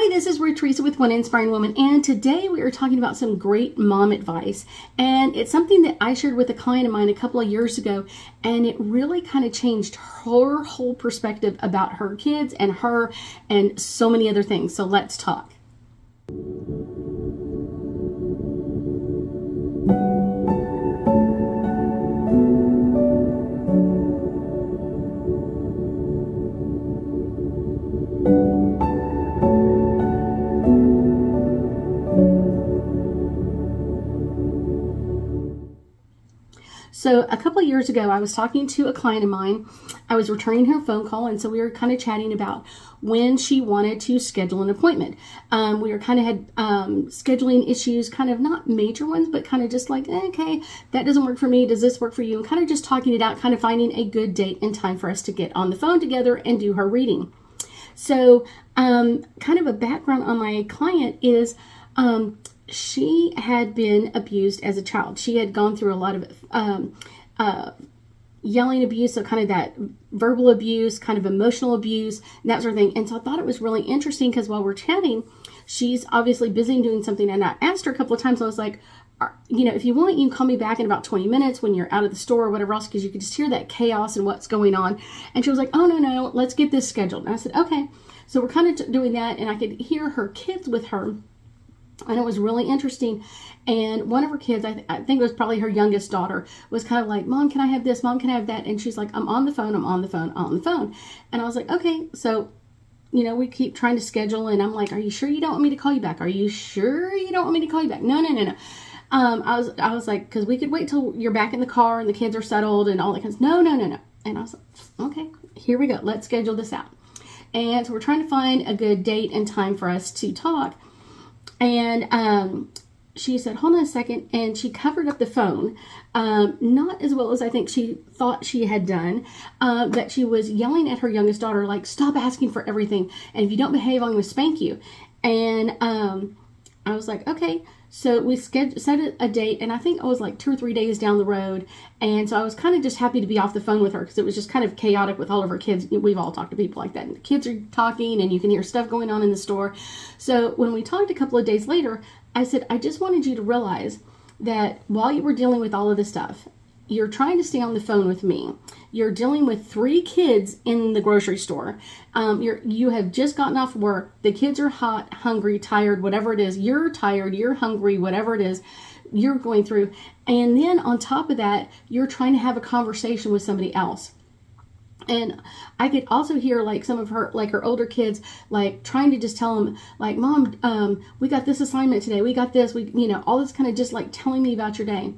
Hi, this is Ruth, Theresa with One Inspiring Woman, and today we are talking about some great mom advice. And it's something that I shared with a client of mine a couple of years ago, and it really kind of changed her whole perspective about her kids and her and so many other things. So let's talk. So a couple of years ago, I was talking to a client of mine. I was returning her phone call, and so we were kind of chatting about when she wanted to schedule an appointment. We were kind of had scheduling issues, kind of not major ones, but kind of just like, okay, that doesn't work for me. Does this work for you? And kind of just talking it out, kind of finding a good date and time for us to get on the phone together and do her reading. So kind of a background on my client is she had been abused as a child. She had gone through a lot of yelling abuse, so kind of that verbal abuse, kind of emotional abuse, and that sort of thing. And so I thought it was really interesting because while we're chatting, she's obviously busy doing something. And I asked her a couple of times, I was like, if you want, you can call me back in about 20 minutes when you're out of the store or whatever else, because you could just hear that chaos and what's going on. And she was like, oh, no, let's get this scheduled. And I said, okay. So we're kind of doing that, and I could hear her kids with her. And it was really interesting. And one of her kids, I think it was probably her youngest daughter, was kind of like, Mom, can I have this? Mom, can I have that? And she's like, I'm on the phone. And I was like, okay. So, we keep trying to schedule. And I'm like, are you sure you don't want me to call you back? Are you sure you don't want me to call you back? No. I was like, because we could wait till you're back in the car and the kids are settled and all that kind of stuff. No. And I was like, okay, here we go. Let's schedule this out. And so we're trying to find a good date and time for us to talk. And she said, hold on a second. And she covered up the phone, not as well as I think she thought she had done, but she was yelling at her youngest daughter, like, stop asking for everything. And if you don't behave, I'm going to spank you. And I was like, okay. So we set a date, and I think I was like 2 or 3 days down the road. And so I was kind of just happy to be off the phone with her because it was just kind of chaotic with all of her kids. We've all talked to people like that. And the kids are talking, and you can hear stuff going on in the store. So when we talked a couple of days later, I said, I just wanted you to realize that while you were dealing with all of this stuff, you're trying to stay on the phone with me. You're dealing with 3 kids in the grocery store. You have just gotten off work. The kids are hot, hungry, tired, whatever it is. You're tired, you're hungry, whatever it is you're going through. And then on top of that, you're trying to have a conversation with somebody else. And I could also hear like some of her, like her older kids, like trying to just tell them, like, Mom, we got this assignment today. We got this, all this kind of just like telling me about your day.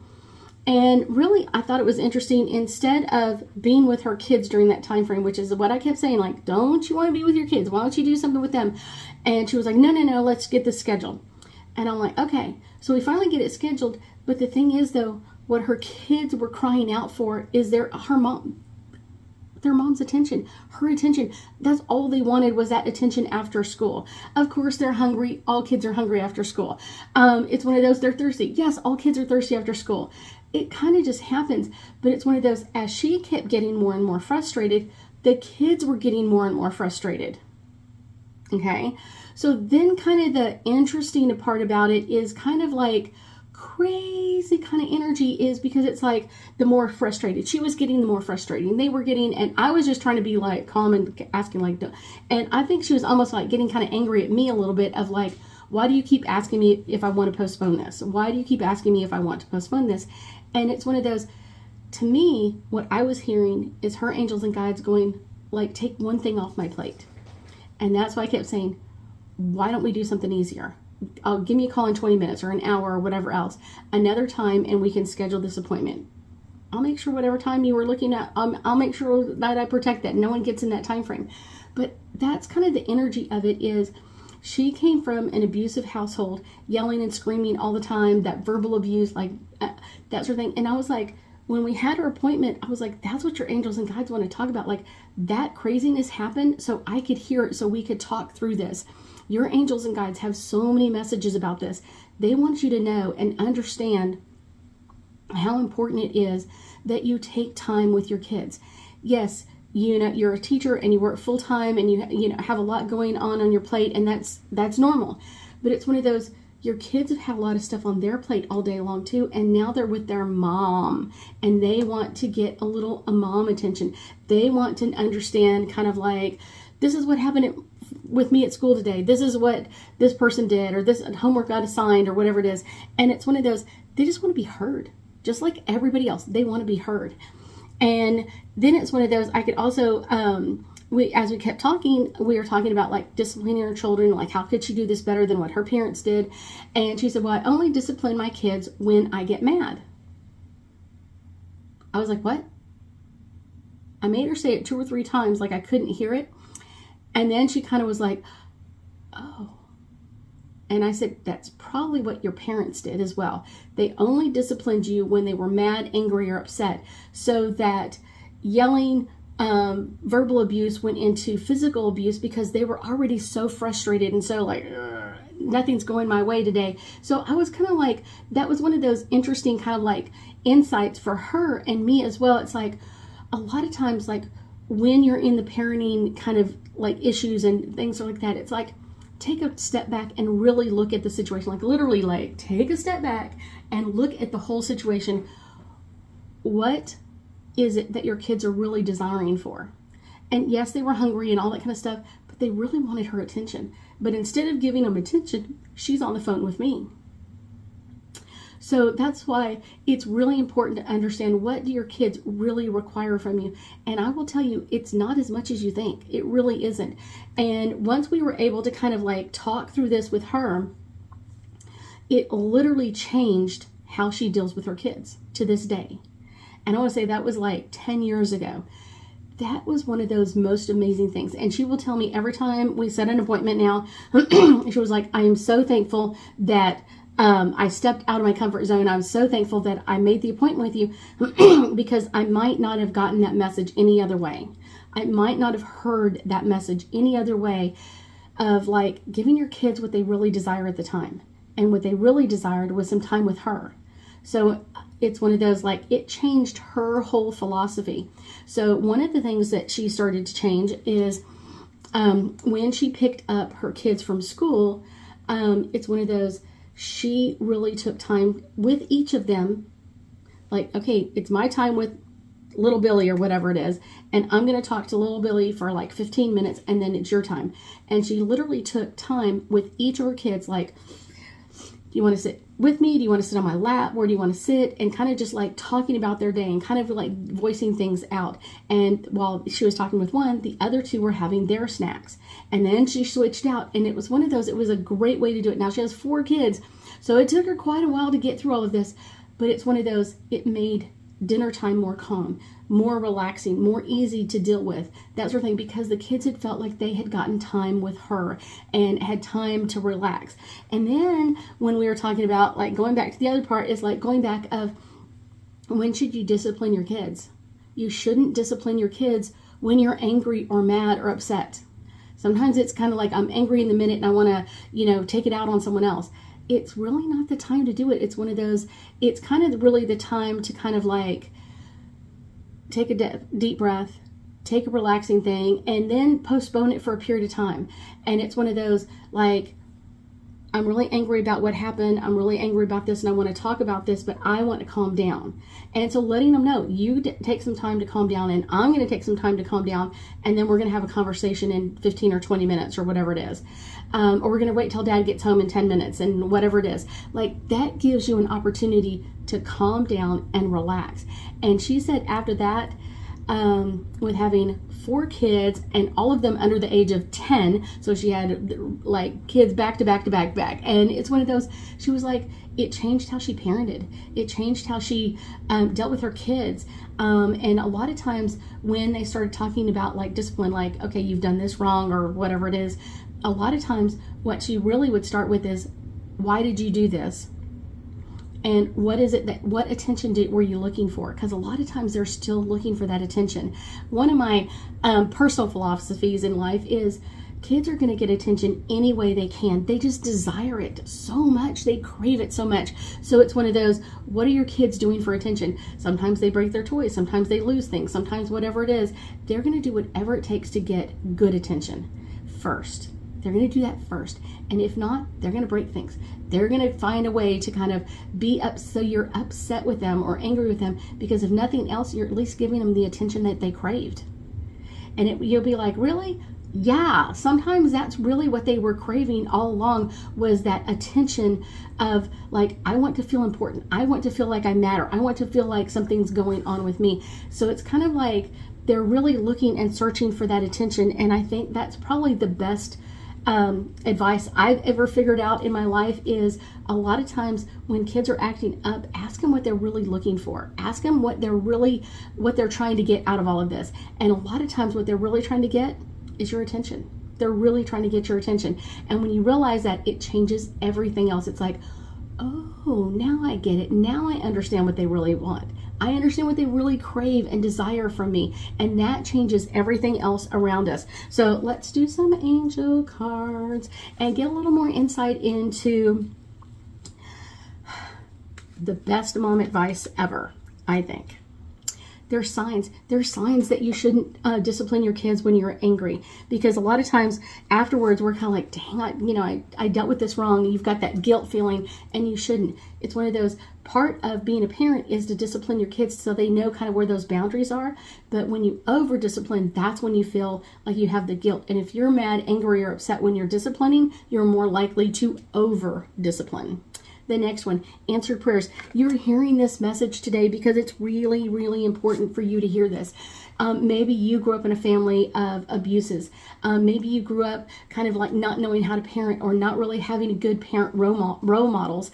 And really, I thought it was interesting, instead of being with her kids during that time frame, which is what I kept saying, like, don't you want to be with your kids? Why don't you do something with them? And she was like, no, let's get this scheduled. And I'm like, okay. So we finally get it scheduled. But the thing is, though, what her kids were crying out for is their mom's attention, her attention. That's all they wanted, was that attention after school. Of course, they're hungry. All kids are hungry after school. It's one of those, they're thirsty. Yes, all kids are thirsty after school. It kind of just happens, but it's one of those, as she kept getting more and more frustrated, the kids were getting more and more frustrated. Okay. So then kind of the interesting part about it is kind of like crazy kind of energy, is because it's like the more frustrated she was getting, the more frustrating they were getting. And I was just trying to be like calm and asking like, and I think she was almost like getting kind of angry at me a little bit of like, why do you keep asking me if I want to postpone this? Why do you keep asking me if I want to postpone this? And it's one of those, to me, what I was hearing is her angels and guides going like, take one thing off my plate. And that's why I kept saying, why don't we do something easier? Give me a call in 20 minutes or an hour or whatever else, another time, and we can schedule this appointment. I'll make sure whatever time you were looking at, I'll make sure that I protect that. No one gets in that time frame. But that's kind of the energy of it, is she came from an abusive household, yelling and screaming all the time, that verbal abuse, like that sort of thing. And I was like, when we had her appointment, I was like, that's what your angels and guides want to talk about. Like, that craziness happened so I could hear it, so we could talk through this. Your angels and guides have so many messages about this. They want you to know and understand how important it is that you take time with your kids. Yes, you're a teacher and you work full time and you have a lot going on your plate, and that's normal. But it's one of those, your kids have had a lot of stuff on their plate all day long too, and now they're with their mom and they want to get a mom attention. They want to understand kind of like, this is what happened with me at school today. This is what this person did, or this homework got assigned, or whatever it is. And it's one of those, they just want to be heard. Just like everybody else, they want to be heard. And then it's one of those, I could also, as we kept talking, we were talking about like disciplining our children, like how could she do this better than what her parents did? And she said, well, I only discipline my kids when I get mad. I was like, what? I made her say it 2 or 3 times like I couldn't hear it. And then she kind of was like, oh. And I said, that's probably what your parents did as well. They only disciplined you when they were mad, angry, or upset, so that yelling, verbal abuse went into physical abuse because they were already so frustrated and so like, nothing's going my way today. So I was kind of like, that was one of those interesting kind of like insights for her and me as well. It's like, a lot of times, like when you're in the parenting kind of like issues and things like that, it's like, take a step back and really look at the situation. Like literally, like take a step back and look at the whole situation. What is it that your kids are really desiring for? And yes, they were hungry and all that kind of stuff, but they really wanted her attention. But instead of giving them attention, she's on the phone with me. So that's why it's really important to understand, what do your kids really require from you? And I will tell you, it's not as much as you think. It really isn't. And once we were able to kind of like talk through this with her, it literally changed how she deals with her kids to this day. And I want to say that was like 10 years ago. That was one of those most amazing things. And she will tell me every time we set an appointment now, she was like, I am so thankful that I stepped out of my comfort zone. I'm so thankful that I made the appointment with you because I might not have gotten that message any other way. I might not have heard that message any other way, of like giving your kids what they really desire at the time. And what they really desired was some time with her. So it's one of those, like, it changed her whole philosophy. So one of the things that she started to change is when she picked up her kids from school, it's one of those, she really took time with each of them. Like, okay, it's my time with little Billy or whatever it is, and I'm going to talk to little Billy for like 15 minutes, and then it's your time. And she literally took time with each of her kids, like, do you want to sit with me? Do you want to sit on my lap? Where do you want to sit? And kind of just like talking about their day and kind of like voicing things out. And while she was talking with one, the other two were having their snacks. And then she switched out, and it was one of those, it was a great way to do it. Now she has 4 kids, so it took her quite a while to get through all of this, but it's one of those, it made dinner time more calm, more relaxing, more easy to deal with, that sort of thing, because the kids had felt like they had gotten time with her and had time to relax. And then when we were talking about, like, going back to the other part, is like going back of, when should you discipline your kids? You shouldn't discipline your kids when you're angry or mad or upset. Sometimes it's kind of like, I'm angry in the minute and I want to, take it out on someone else. It's really not the time to do it. It's one of those, it's kind of really the time to kind of like take a deep breath, take a relaxing thing, and then postpone it for a period of time. And it's one of those, like, I'm really angry about what happened. I'm really angry about this, and I want to talk about this, but I want to calm down. And so letting them know, you take some time to calm down, and I'm going to take some time to calm down, and then we're going to have a conversation in 15 or 20 minutes or whatever it is. Or we're going to wait till Dad gets home in 10 minutes and whatever it is. Like, that gives you an opportunity to calm down and relax. And she said after that, with having 4 kids and all of them under the age of 10, so she had like kids back to back to back to back, and it's one of those, she was like, it changed how she parented, it changed how she dealt with her kids, and a lot of times when they started talking about like discipline, like, okay, you've done this wrong or whatever it is, a lot of times what she really would start with is, why did you do this? And what is it that, what attention were you looking for? Because a lot of times they're still looking for that attention. One of my personal philosophies in life is Kids are going to get attention any way they can. They just desire it so much. They crave it so much. So it's one of those, what are your kids doing for attention? Sometimes they break their toys. Sometimes they lose things. Sometimes whatever it is, they're going to do whatever it takes to get good attention first. They're going to do that first. And if not, they're going to break things. They're going to find a way to kind of be up so you're upset with them or angry with them, because if nothing else, you're at least giving them the attention that they craved. And you'll be like, really? Yeah, sometimes that's really what they were craving all along, was that attention of like, I want to feel important. I want to feel like I matter. I want to feel like something's going on with me. So it's kind of like they're really looking and searching for that attention. And I think that's probably the best advice I've ever figured out in my life, is a lot of times when kids are acting up, ask them what they're really looking for. Ask them what they're trying to get out of all of this. And a lot of times what they're really trying to get is your attention. They're really trying to get your attention. And when you realize that, it changes everything else. It's like, oh, now I get it. Now I understand what they really want. I understand what they really crave and desire from me. And that changes everything else around us. So let's do some angel cards and get a little more insight into the best mom advice ever, I think. There's signs that you shouldn't discipline your kids when you're angry, because a lot of times afterwards we're kind of like, dang, I dealt with this wrong. You've got that guilt feeling, and you shouldn't. It's one of those, part of being a parent is to discipline your kids so they know kind of where those boundaries are. But when you over discipline, that's when you feel like you have the guilt. And if you're mad, angry, or upset when you're disciplining, you're more likely to over discipline. The next one, answered prayers. You're hearing this message today because it's really, really important for you to hear this. Maybe you grew up in a family of abuses. Maybe you grew up kind of like not knowing how to parent, or not really having a good parent role models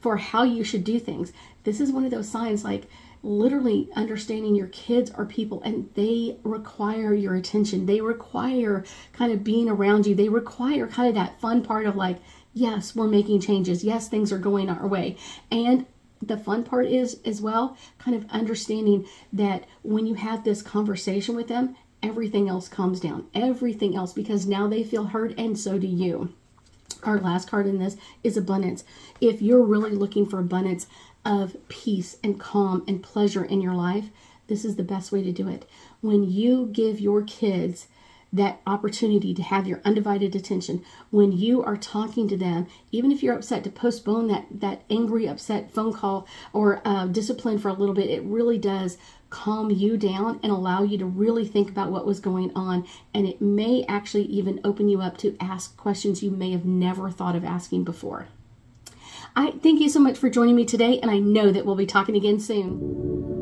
for how you should do things. This is one of those signs, like literally understanding your kids are people and they require your attention. They require kind of being around you. They require kind of that fun part of like, yes, we're making changes. Yes, things are going our way. And the fun part is as well, kind of understanding that when you have this conversation with them, everything else calms down. Everything else, because now they feel heard, and so do you. Our last card in this is abundance. If you're really looking for abundance of peace and calm and pleasure in your life, this is the best way to do it. When you give your kids that opportunity to have your undivided attention, when you are talking to them, even if you're upset, to postpone that angry, upset phone call or discipline for a little bit, it really does calm you down and allow you to really think about what was going on. And it may actually even open you up to ask questions you may have never thought of asking before. I thank you so much for joining me today, and I know that we'll be talking again soon.